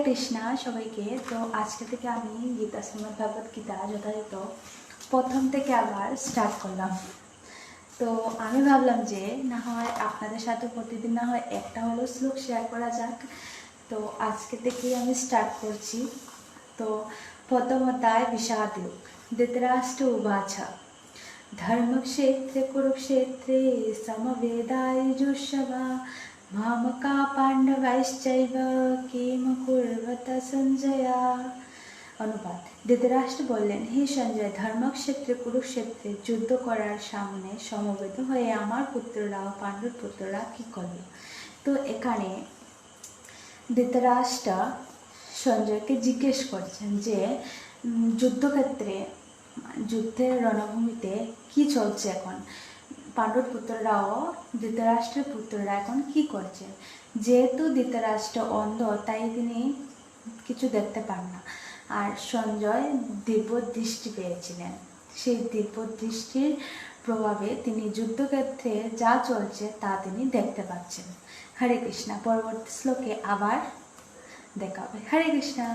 কৃষ্ণা সবাইকে। তো আজকে থেকে আমি গীতা শ্রীমদ্ ভগবত গীতা যথাযথ প্রথম থেকে আবার স্টার্ট করলাম। তো আমি ভাবলাম যে না হয় আপনাদের সাথে প্রতিদিন না হয় একটা হলো শ্লোক শেয়ার করা যাক। তো আজকে থেকেই আমি স্টার্ট করছি। তো প্রথম অধ্যায় বিষাদযোগ। ধৃতরাষ্ট্র উবাচ ধর্মক্ষেত্রে কুরুক্ষেত্রে সমবেদায়ুजुषवः मामका पांडवैश्चैव किम कुर्वत সঞ্জয়। অনুবাদ। ধৃতরাষ্ট্র বললেন, হে সঞ্জয়, ধর্মক্ষেত্রে কুরুক্ষেত্রে যুদ্ধ করার সামনে সমবেত হয়ে আমার পুত্ররা ও পাণ্ডুর পুত্ররা কি করল। তো এখানে ধৃতরাষ্ট্র সঞ্জয়কে জিজ্ঞেস করছেন যে যুদ্ধক্ষেত্রে যুদ্ধের রণভূমিতে কি চলছে এখন, পাণ্ডুর পুত্ররাও ধৃতরাষ্ট্রের পুত্ররা এখন কি করছে। যেহেতু ধৃতরাষ্ট্র অন্ধ তাই তিনি কিছু দেখতে পান না, আর সঞ্জয় দিব্য দৃষ্টি পেয়েছিলেন। সেই দিব্য দৃষ্টির প্রভাবে তিনি যুদ্ধক্ষেত্রে যা চলছে তা তিনি দেখতে পাচ্ছেন। হরে কৃষ্ণা। পরবর্তী শ্লোকে আবার দেখা হবে। হরে কৃষ্ণা।